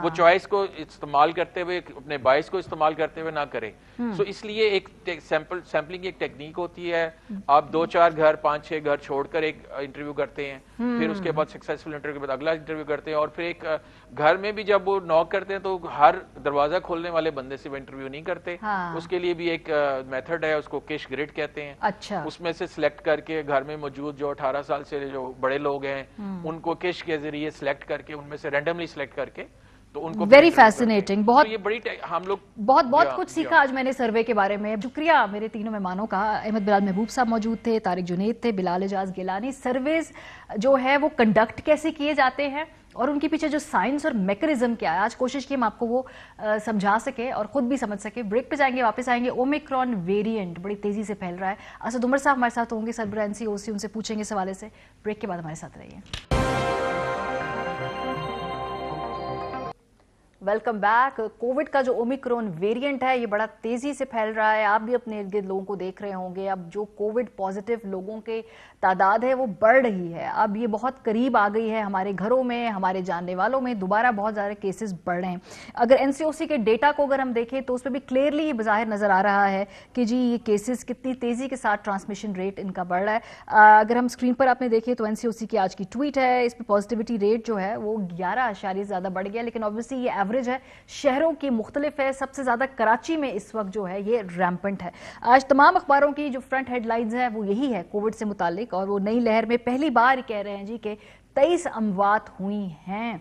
Speaker 4: وہ چوائس کو استعمال کرتے ہوئے اپنے باعث کو استعمال کرتے ہوئے نہ کرے. سو اس لیے ایک سیمپلنگ کی ایک ٹیکنیک ہوتی ہے. آپ 2-4 گھر 5-6 گھر چھوڑ کر ایک انٹرویو کرتے ہیں, پھر اس کے بعد سکسیسفل انٹرویو کے بعد اگلا انٹرویو کرتے ہیں, اور پھر ایک گھر میں بھی جب وہ نوک کرتے ہیں تو ہر دروازہ کھولنے والے بندے سے وہ انٹرویو نہیں کرتے. اس کے لیے بھی ایک میتھڈ ہے, اس کو کیش گریڈ کہتے ہیں. اس میں سے سلیکٹ کر کے گھر میں موجود جو 18 سال سے جو بڑے لوگ ہیں ان کو کیش کے ذریعے سلیکٹ کر کے ان میں سے رینڈملی سلیکٹ کر کے تو ان کو
Speaker 2: ویری فیسینیٹنگ. بہت
Speaker 4: یہ بڑی ہم لوگ
Speaker 2: بہت کچھ سیکھا آج میں نے سروے کے بارے میں. شکریہ میرے تینوں مہمانوں کا. احمد بلال محبوب صاحب موجود تھے, طارق جنید تھے, بلال اعجاز گیلانی. سرویز جو ہے وہ کنڈکٹ کیسے کیے جاتے ہیں اور ان کے پیچھے جو سائنس اور میکانزم کیا ہے, آج کوشش کی ہم آپ کو وہ سمجھا سکے اور خود بھی سمجھ سکے. بریک پہ جائیں گے, واپس آئیں گے. اومیکرون ویریئنٹ بڑی تیزی سے پھیل رہا ہے. اسد عمر صاحب ہمارے ساتھ ہوں گے, سربراہ NCOC, ان سے پوچھیں گے اس حوالے سے. بریک کے بعد ہمارے ساتھ رہیے. Welcome back. کووڈ کا جو اومیکرون ویریئنٹ ہے یہ بڑا تیزی سے پھیل رہا ہے. آپ بھی اپنے ارد گرد لوگوں کو دیکھ رہے ہوں گے. اب جو کووڈ پازیٹیو لوگوں کے تعداد ہے وہ بڑھ رہی ہے. اب یہ بہت قریب آ گئی ہے ہمارے گھروں میں, ہمارے جاننے والوں میں. دوبارہ بہت زیادہ کیسز بڑھ رہے ہیں. اگر NCOC کے ڈیٹا کو اگر ہم دیکھیں تو اس پہ بھی کلیئرلی یہ بظاہر نظر آ رہا ہے کہ جی یہ کیسز کتنی تیزی کے ساتھ ٹرانسمیشن ریٹ ان کا بڑھ رہا ہے. اگر ہم اسکرین پر آپ نے دیکھے تو NCOC کی آج کی ٹویٹ ہے, اس پہ پازیٹیوٹی ریٹ جو ہے وہ 11 زیادہ بڑھ گیا. لیکن obviously یہ ایوریج ہے, شہروں کی مختلف ہے. سب سے زیادہ کراچی میں اس وقت جو ہے یہ ریمپنٹ ہے. آج تمام اخباروں کی جو فرنٹ ہیڈ لائنز ہیں وہ یہی ہے کووڈ سے متعلق, اور وہ نئی لہر میں پہلی بار کہہ رہے ہیں جی کہ 23 اموات ہوئی ہیں,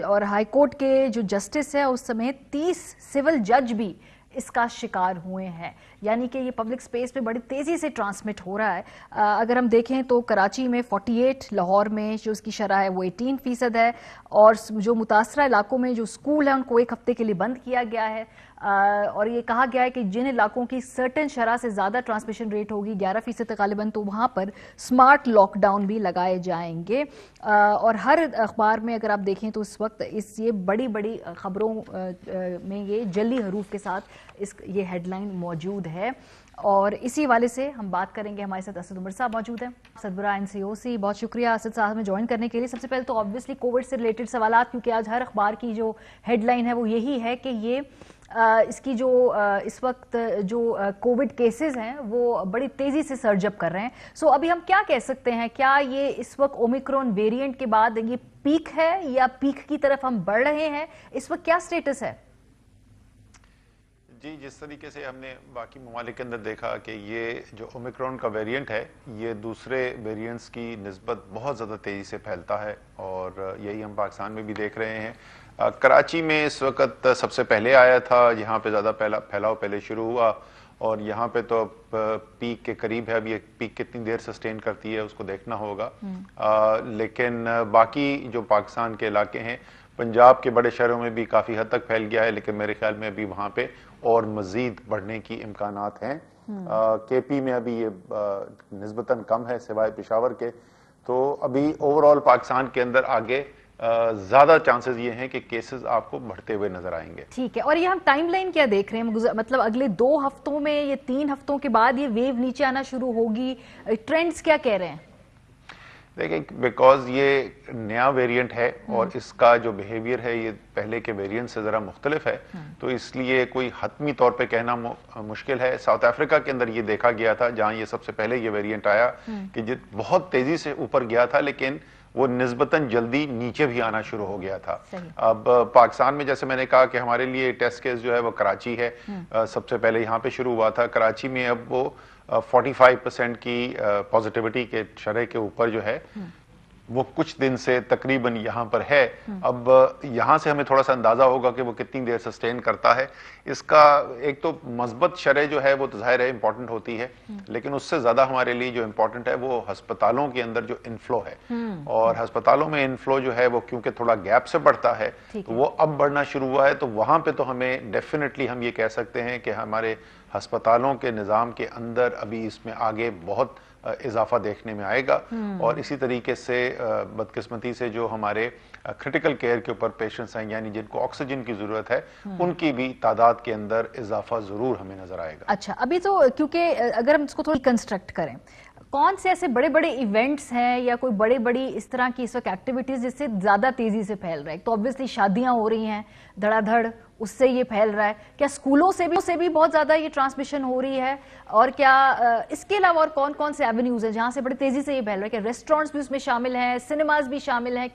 Speaker 2: اور ہائی کورٹ کے جو جسٹس ہے اس سمیت 30 سول جج بھی اس کا شکار ہوئے ہیں. یعنی کہ یہ پبلک سپیس پہ بڑی تیزی سے ٹرانسمٹ ہو رہا ہے. اگر ہم دیکھیں تو کراچی میں 48, لاہور میں جو اس کی شرح ہے وہ 18% ہے, اور جو متاثرہ علاقوں میں جو اسکول ہیں ان کو 1 ہفتے کے لیے بند کیا گیا ہے. اور یہ کہا گیا ہے کہ جن علاقوں کی سرٹن شرح سے زیادہ ٹرانسمیشن ریٹ ہوگی 11% غالباً, تو وہاں پر سمارٹ لاک ڈاؤن بھی لگائے جائیں گے. اور ہر اخبار میں اگر آپ دیکھیں تو اس وقت یہ بڑی بڑی خبروں میں یہ جلی حروف کے ساتھ یہ ہیڈ لائن موجود ہے. اور اسی والے سے ہم بات کریں گے. ہمارے ساتھ اسد عمر صاحب موجود ہیں, سربراہ NCOC. بہت شکریہ اسد صاحب میں جوائن کرنے کے لیے. سب سے پہلے تو آبویسلی کووڈ سے ریلیٹڈ سوالات, کیونکہ آج ہر اخبار کی جو ہیڈ لائن ہے وہ یہی ہے کہ یہ اس کی جو اس وقت جو کووڈ کیسز ہیں وہ بڑی تیزی سے سرج اپ کر رہے ہیں. سو ابھی ہم کیا کہہ سکتے ہیں, کیا یہ اس وقت اومیکرون ویریئنٹ کے بعد یہ پیک ہے یا پیک کی طرف ہم بڑھ رہے ہیں؟ اس وقت کیا سٹیٹس ہے؟
Speaker 5: جی, جس طریقے سے ہم نے باقی ممالک کے اندر دیکھا کہ یہ جو اومیکرون کا ویریئنٹ ہے یہ دوسرے ویریئنٹس کی نسبت بہت زیادہ تیزی سے پھیلتا ہے, اور یہی ہم پاکستان میں بھی دیکھ رہے ہیں. کراچی میں اس وقت سب سے پہلے آیا تھا, یہاں پہ زیادہ پھیلاؤ پہلے شروع ہوا, اور یہاں پہ تو پیک کے قریب ہے. اب یہ پیک کتنی دیر سسٹین کرتی ہے اس کو دیکھنا ہوگا. لیکن باقی جو پاکستان کے علاقے ہیں, پنجاب کے بڑے شہروں میں بھی کافی حد تک پھیل گیا ہے, لیکن میرے خیال میں ابھی وہاں پہ اور مزید بڑھنے کی امکانات ہیں. KP میں ابھی یہ نسبتاً کم ہے سوائے پشاور کے. تو ابھی اوور آل پاکستان کے اندر آگے زیادہ چانسز یہ ہیں کہ کیسز آپ کو بڑھتے ہوئے نظر آئیں گے.
Speaker 2: ٹھیک ہے, اور یہ ہم ٹائم لائن کیا دیکھ رہے ہیں, مطلب اگلے 2 ہفتوں میں, یہ 3 ہفتوں کے بعد یہ ویو نیچے آنا شروع ہوگی, ٹرینڈز کیا کہہ رہے ہیں؟
Speaker 5: دیکھیں, بیکاز یہ نیا ویریئنٹ ہے اور اس کا جو بیہیویئر ہے یہ پہلے کے ویریئنٹ سے ذرا مختلف ہے, تو اس لیے کوئی حتمی طور پہ کہنا مشکل ہے. ساؤتھ افریقہ کے اندر یہ دیکھا گیا تھا جہاں یہ سب سے پہلے یہ ویریئنٹ آیا کہ بہت تیزی سے اوپر گیا تھا, لیکن وہ نسبتاً جلدی نیچے بھی آنا شروع ہو گیا تھا. اب پاکستان میں جیسے میں نے کہا کہ ہمارے لیے ٹیسٹ کیس جو ہے وہ کراچی ہے, سب سے پہلے یہاں پہ شروع ہوا تھا. کراچی میں اب وہ 45% کی پازیٹیوٹی کے شرح کے اوپر جو ہے وہ کچھ دن سے تقریباً یہاں پر ہے. اب یہاں سے ہمیں تھوڑا سا اندازہ ہوگا کہ وہ کتنی دیر سسٹین کرتا ہے. اس کا ایک تو مثبت شرح جو ہے وہ تو ظاہر ہے امپورٹنٹ ہوتی ہے, لیکن اس سے زیادہ ہمارے لیے جو امپورٹنٹ ہے وہ ہسپتالوں کے اندر جو انفلو ہے, اور ہسپتالوں میں انفلو جو ہے وہ کیونکہ تھوڑا گیپ سے بڑھتا ہے تو وہ اب بڑھنا شروع ہوا ہے. تو وہاں پہ تو ہمیں ڈیفینیٹلی ہم یہ کہہ سکتے ہیں کہ ہمارے ہسپتالوں کے نظام کے اندر ابھی اس میں آگے بہت اضافہ دیکھنے میں آئے گا. اور اسی طریقے سے بدقسمتی سے جو ہمارے کریٹیکل کیئر کے اوپر پیشنٹس ہیں, یعنی جن کو آکسیجن کی ضرورت ہے, ان کی بھی تعداد کے اندر اضافہ ضرور ہمیں نظر آئے گا.
Speaker 2: اچھا, ابھی تو کیونکہ اگر ہم اس کو تھوڑی کنسٹرکٹ کریں, کون سے ایسے بڑے بڑے ایونٹس ہیں یا کوئی بڑی اس طرح کی اس وقت ایکٹیویٹیز جس سے زیادہ تیزی سے پھیل رہا ہے؟ تو obviously شادیاں ہو رہی ہیں دھڑا دھڑ, اس سے یہ پھیل رہا ہے. کیا اسکولوں سے بھی بہت زیادہ یہ ٹرانسمیشن ہو رہی ہے؟ اور کیا اس کے علاوہ اور کون سے ایونیوز ہیں جہاں سے بڑی تیزی سے یہ پھیل رہا ہے؟ کہ ریسٹورینٹس بھی اس میں شامل ہیں, سنیماز بھی شامل ہیں؟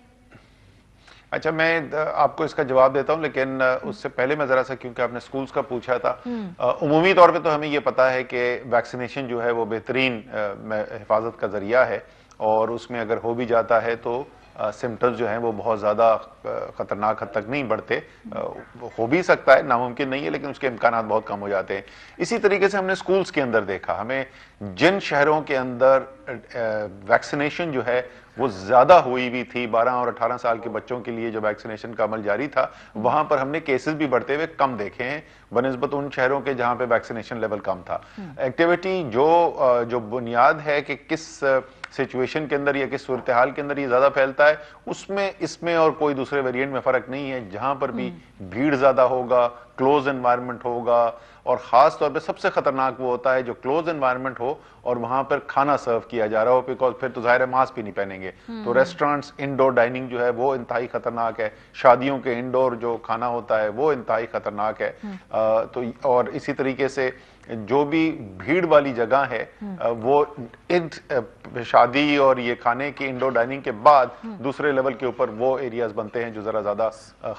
Speaker 5: اچھا, میں آپ کو اس کا جواب دیتا ہوں, لیکن اس سے پہلے میں ذرا سا, کیونکہ آپ نے سکولز کا پوچھا تھا, عمومی طور پہ تو ہمیں یہ پتا ہے کہ ویکسینیشن جو ہے وہ بہترین حفاظت کا ذریعہ ہے, اور اس میں اگر ہو بھی جاتا ہے تو سمٹمز جو ہیں وہ بہت زیادہ خطرناک حد تک نہیں بڑھتے. ہو بھی سکتا ہے, ناممکن نہیں ہے, لیکن اس کے امکانات بہت کم ہو جاتے ہیں. اسی طریقے سے ہم نے سکولز کے اندر دیکھا, ہمیں جن شہروں کے اندر ویکسینیشن جو ہے وہ زیادہ ہوئی بھی تھی, 12 اور 18 سال کے بچوں کے لیے جو ویکسینیشن کا عمل جاری تھا, وہاں پر ہم نے کیسز بھی بڑھتے ہوئے کم دیکھے ہیں بنسبت ان شہروں کے جہاں پہ ویکسینیشن لیول کم تھا. ایکٹیویٹی جو بنیاد ہے کہ کس سچویشن کے اندر یا کس صورتحال کے اندر یہ زیادہ پھیلتا ہے, اس میں اور کوئی دوسرے ویریئنٹ میں فرق نہیں ہے. جہاں پر بھی بھیڑ زیادہ ہوگا, کلوز انوائرمنٹ ہوگا, اور خاص طور پہ سب سے خطرناک وہ ہوتا ہے جو کلوز انوائرمنٹ ہو اور وہاں پر کھانا سرو کیا جا رہا ہو, بیکاز پھر تو ظاہر ہے ماسک بھی نہیں پہنیں گے. تو ریسٹورانٹس, انڈور ڈائننگ جو ہے وہ انتہائی خطرناک ہے. شادیوں کے انڈور جو کھانا ہوتا ہے وہ انتہائی خطرناک ہے. تو اور اسی طریقے سے جو بھی بھیڑ والی جگہ ہے وہ شادی اور یہ کھانے کی انڈور ڈائننگ کے بعد دوسرے لیول کے اوپر وہ ایریاز بنتے ہیں جو ذرا زیادہ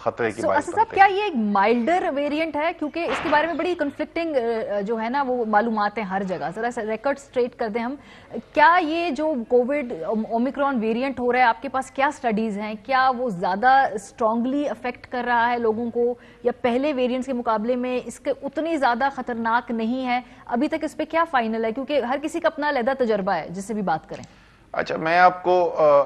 Speaker 5: خطرے کی باعث بنتے ہیں.
Speaker 2: کیا یہ ایک مائلڈر ویریئنٹ ہے؟ کیونکہ اس کے بارے میں بڑی کنفلکٹنگ جو ہے نا وہ معلومات ہیں ہر جگہ. ذرا سا ریکارڈ اسٹریٹ کر دیں ہم, کیا یہ جو کووڈ اومیکرون ویریئنٹ ہو رہا ہے آپ کے پاس کیا سٹڈیز ہیں؟ کیا وہ زیادہ اسٹرانگلی افیکٹ کر رہا ہے لوگوں کو, یا پہلے ویریئنٹس کے مقابلے میں اس کے اتنی زیادہ خطرناک نہیں ہے؟ ابھی تک اس پہ کیا فائنل ہے؟ کیونکہ ہر کسی کا اپنا علیحدہ تجربہ ہے جس سے بھی بات کریں.
Speaker 5: اچھا, میں آپ کو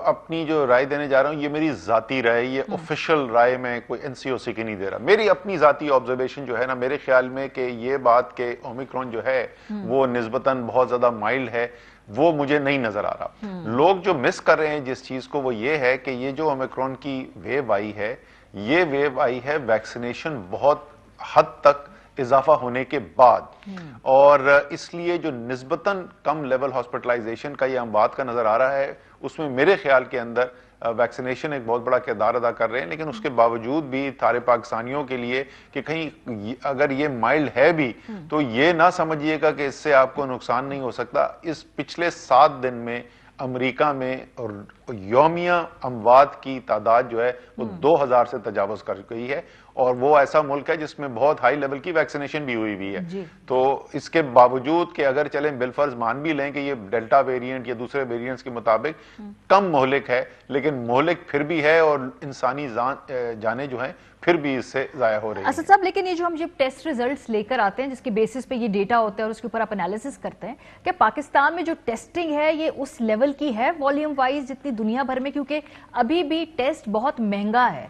Speaker 5: اپنی جو رائے دینے جا رہا ہوں, یہ میری ذاتی رائے, یہ آفیشل رائے میں کوئی NCOC کی نہیں دے رہا. میری اپنی ذاتی آبزرویشن جو ہے نا, میرے خیال میں کہ یہ بات کہ اومیکرون جو ہے وہ نسبتاً بہت زیادہ مائلڈ ہے, وہ مجھے نہیں نظر آ رہا. لوگ جو مس کر رہے ہیں جس چیز کو, وہ یہ ہے کہ یہ جو اومیکرون کی ویو آئی ہے, یہ ویو آئی ہے ویکسینیشن بہت حد تک اضافہ ہونے کے بعد, اور اس لیے جو نسبتاً کم لیول ہاسپٹلائزیشن کا یہ اموات کا نظر آ رہا ہے, اس میں میرے خیال کے اندر ویکسینیشن ایک بہت بڑا کردار ادا کر رہے ہیں. لیکن اس کے باوجود بھی سارے پاکستانیوں کے لیے کہ کہیں اگر یہ مائلڈ ہے بھی تو یہ نہ سمجھیے گا کہ اس سے آپ کو نقصان نہیں ہو سکتا. اس پچھلے 7 دن میں امریکہ میں یومیہ اموات کی تعداد جو ہے وہ 2000 سے تجاوز کر گئی ہے, اور وہ ایسا ملک ہے جس میں بہت ہائی لیول کی ویکسینیشن بھی ہوئی ہے. تو اس کے باوجود کہ اگر چلیں بالفرض مان بھی لیں کہ یہ ڈیلٹا ویریئنٹ یا دوسرے ویریئنٹس کے مطابق کم مہلک ہے, لیکن مہلک پھر بھی ہے, اور انسانی جانیں جو ہیں پھر بھی اس سے ضائع ہو رہی ہیں.
Speaker 2: اسد صاحب, لیکن یہ جو ہم جب ٹیسٹ ریزلٹس لے کر آتے ہیں جس کے بیسس پہ یہ ڈیٹا ہوتا ہے اور اس کے اوپر آپ انالیسس کرتے ہیں, کیا پاکستان میں جو ٹیسٹنگ ہے یہ اس لیول کی ہے والیوم وائز جتنی دنیا بھر میں؟ کیونکہ ابھی بھی ٹیسٹ بہت مہنگا ہے,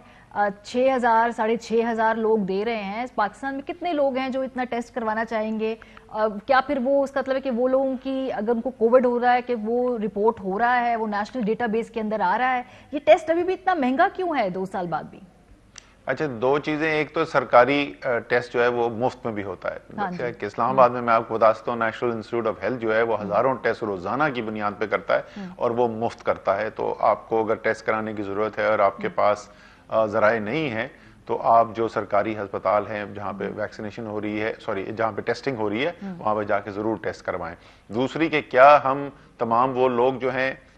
Speaker 2: 6000 6500 لوگ دے رہے ہیں. پاکستان میں کتنے لوگ ہیں جو اتنا ٹیسٹ کروانا چاہیں گے؟ کیا پھر وہ اس کا مطلب ہے کہ وہ لوگوں کی اگر ان کو کووڈ ہو رہا ہے کہ وہ رپورٹ ہو رہا ہے, وہ نیشنل ڈیٹا بیس کے اندر آ رہا ہے, یہ ٹیسٹ ابھی بھی اتنا مہنگا کیوں ہے 2 سال بعد بھی؟
Speaker 5: اچھا, 2 چیزیں. ایک تو سرکاری ٹیسٹ جو ہے وہ مفت میں بھی ہوتا ہے. اسلام آباد میں آپ کو بتا سکتا ہوں نیشنل انسٹیٹیوٹ آف ہیلتھ جو ہے وہ ہزاروں ٹیسٹ روزانہ کی بنیاد پہ کرتا ہے, اور وہ مفت کرتا ہے. تو آپ کو اگر ٹیسٹ کرانے کی ضرورت ہے اور آپ کے پاس ذرائع نہیں ہیں تو آپ جو سرکاری ہسپتال ہیں جہاں پہ ویکسینیشن ہو رہی ہے, جہاں پہ ٹیسٹنگ ہو رہی ہے, وہاں پہ جا کے ضرور ٹیسٹ کروائیں. دوسری کہ کیا ہم تمام وہ لوگ جو ہیں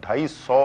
Speaker 5: 250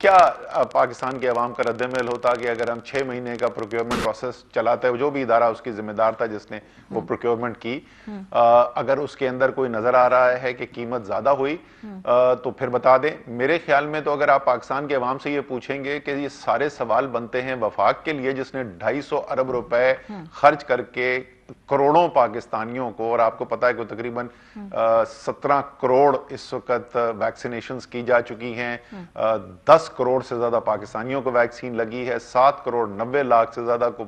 Speaker 5: کیا پاکستان کے عوام کا رد عمل ہوتا کہ اگر ہم 6 مہینے کا پروکیورمنٹ پروسیس چلاتے ہیں, جو بھی ادارہ اس کی ذمہ دار تھا جس نے وہ پروکیورمنٹ کی, اگر اس کے اندر کوئی نظر آ رہا ہے کہ قیمت زیادہ ہوئی تو پھر بتا دیں. میرے خیال میں تو اگر آپ پاکستان کے عوام سے یہ پوچھیں گے کہ یہ سارے سوال بنتے ہیں وفاق کے لیے جس نے 250 ارب روپے خرچ کر کے کروڑوں پاکستانیوں کو, اور آپ کو پتا ہے کہ تقریباً 17 کروڑ اس وقت ویکسینیشنز کی جا چکی ہیں, 10 کروڑ سے زیادہ پاکستانیوں کو ویکسین لگی ہے, 7 کروڑ 90 لاکھ سے زیادہ کو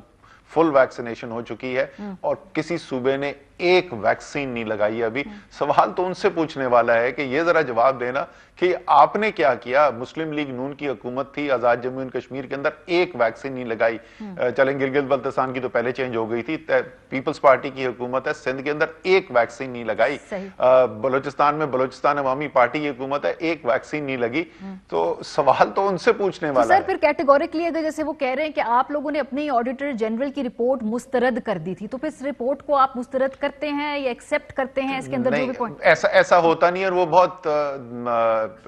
Speaker 5: فل ویکسینیشن ہو چکی ہے, اور کسی صوبے نے ایک ویکسین نہیں لگائی ابھی. سوال تو ان سے پوچھنے والا ہے کہ یہ ذرا جواب دینا کہ آپ نے کیا کیا. مسلم لیگ نون کی حکومت تھی, آزاد جموں اینڈ کشمیر کے اندر ایک ویکسین نہیں لگائی. چلیں گلگت بلتستان کی تو پہلے چینج ہو گئی تھی, پیپلز پارٹی کی حکومت ہے, سندھ کے اندر ایک ویکسین نہیں لگائی. بلوچستان میں بلوچستان عوامی پارٹی کی حکومت ہے, ایک ویکسین نہیں لگی. تو سوال تو ان سے پوچھنے والا ہے.
Speaker 2: سر پھر کیٹیگوریکلی اگر جیسے وہ کہہ رہے ہیں کہ آپ لوگوں نے اپنی آڈیٹر جنرل کی رپورٹ مسترد کر دی تھی, تو پھر اس رپورٹ کو آپ مسترد کرتے ہیں یا ایکسپٹ کرتے ہیں؟ اس کے اندر جو بھی پوائنٹ
Speaker 5: ایسا ہوتا نہیں, اور وہ بہت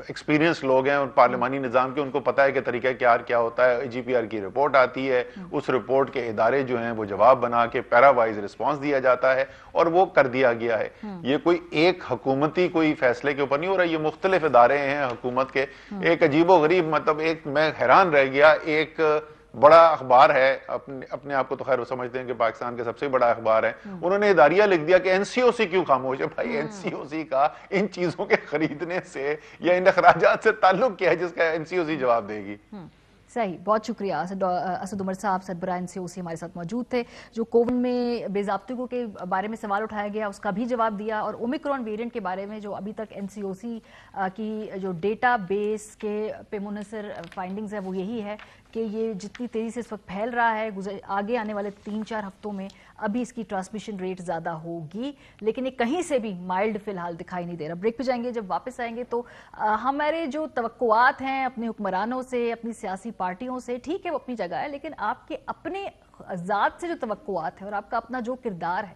Speaker 5: ایکسپیرینس لوگ ہیں اور پارلیمانی نظام کے, ان کو پتا ہے کہ طریقہ کیا ہوتا ہے. جی پی آر کی رپورٹ آتی ہے, اس رپورٹ کے ادارے جو ہیں وہ جواب بنا کے پیرا وائز رسپانس دیا جاتا ہے, اور وہ کر دیا گیا ہے. یہ کوئی ایک حکومتی کوئی فیصلے کے اوپر نہیں ہو رہا, یہ مختلف ادارے ہیں حکومت کے. ایک عجیب و غریب, مطلب ایک میں حیران رہ گیا, ایک بڑا اخبار ہے, اپنے آپ کو تو خیر وہ سمجھتے ہیں کہ پاکستان کے سب سے بڑا اخبار ہے, انہوں نے اداریہ لکھ دیا کہ این سی او سی کیوں خاموش ہے. بھائی این سی او سی کا ان چیزوں کے خریدنے سے یا ان اخراجات سے تعلق کیا ہے جس کا این سی او سی جواب دے گی؟
Speaker 2: صحیح, بہت شکریہ. اسد عمر صاحب سربراہ این سی او سی ہمارے ساتھ موجود تھے. جو کوون میں بے ضابطگیوں کے بارے میں سوال اٹھایا گیا اس کا بھی جواب دیا, اور اومیکرون ویرینٹ کے بارے میں جو ابھی تک این سی او سی کی جو ڈیٹا بیس کے پہ منحصر فائنڈنگز ہے وہ یہی ہے کہ یہ جتنی تیزی سے اس وقت پھیل رہا ہے, آگے آنے والے 3-4 ہفتوں میں ابھی اس کی ٹرانسمیشن ریٹ زیادہ ہوگی, لیکن یہ کہیں سے بھی مائلڈ فی الحال دکھائی نہیں دے رہا. بریک پہ جائیں گے, جب واپس آئیں گے تو ہمارے جو توقعات ہیں اپنے حکمرانوں سے, اپنی سیاسی پارٹیوں سے, ٹھیک ہے وہ اپنی جگہ ہے, لیکن آپ کے اپنے ذات سے جو توقعات ہیں اور آپ کا اپنا جو کردار ہے,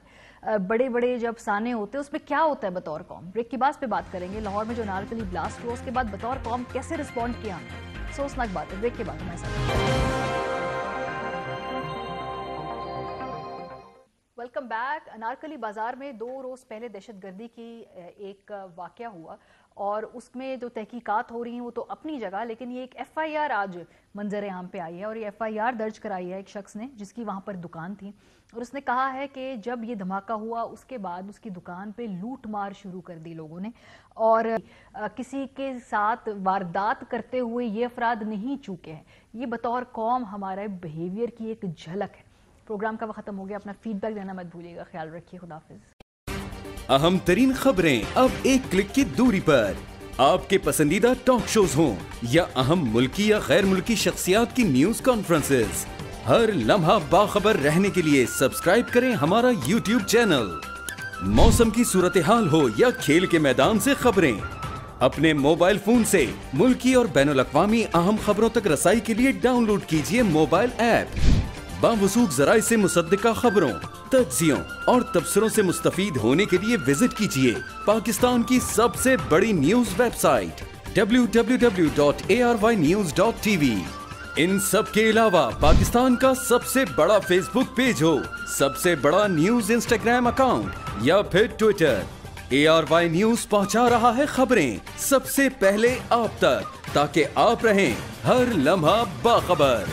Speaker 2: بڑے بڑے جب سانے ہوتے ہیں اس پہ کیا ہوتا ہے بطور قوم. بریک کی بات پہ بات کریں گے. لاہور میں جو انارکلی بلاسٹ ہوا اس کے بعد بطور قوم کیسے رسپونڈ کیا, افسوسناک بات ہے. بریک کے بعد ہمارے ساتھ. Welcome back. انارکلی بازار میں 2 روز پہلے دہشت گردی کی ایک واقعہ ہوا, اور اس میں جو تحقیقات ہو رہی ہیں وہ تو اپنی جگہ, لیکن یہ ایک ایف آئی آر آج منظر عام پہ آئی ہے, اور یہ ایف آئی آر درج کرائی ہے ایک شخص نے جس کی وہاں پر دکان تھی, اور اس نے کہا ہے کہ جب یہ دھماکہ ہوا اس کے بعد اس کی دکان پہ لوٹ مار شروع کر دی لوگوں نے, اور کسی کے ساتھ واردات کرتے ہوئے یہ افراد نہیں چوکے ہیں. یہ بطور قوم ہمارے بیہیویئر کی ایک جھلک ہے. پروگرام کا وقت ختم ہو گیا, اپنا فیڈ بیک دینا مت بھولیے گا. خیال رکھیے, خدا حافظ.
Speaker 6: اہم ترین خبریں اب ایک کلک کی دوری پر. آپ کے پسندیدہ ٹاک شوز ہوں یا اہم ملکی یا غیر ملکی شخصیات کی نیوز کانفرنسز, ہر لمحہ باخبر رہنے کے لیے سبسکرائب کریں ہمارا یوٹیوب چینل. موسم کی صورتحال ہو یا کھیل کے میدان سے خبریں, اپنے موبائل فون سے ملکی اور بین الاقوامی اہم خبروں تک رسائی کے لیے ڈاؤن لوڈ کیجیے موبائل ایپ. باوثوق ذرائع سے مصدقہ خبروں, تجزیوں اور تبصروں سے مستفید ہونے کے لیے وزٹ کیجیے پاکستان کی سب سے بڑی نیوز ویب سائٹ www.arYnews.tv. ان سب کے علاوہ پاکستان کا سب سے بڑا فیس بک پیج ہو, سب سے بڑا نیوز انسٹاگرام اکاؤنٹ یا پھر ٹویٹر, ARY نیوز پہنچا رہا ہے خبریں سب سے پہلے آپ تک, تاکہ آپ رہیں ہر لمحہ باخبر.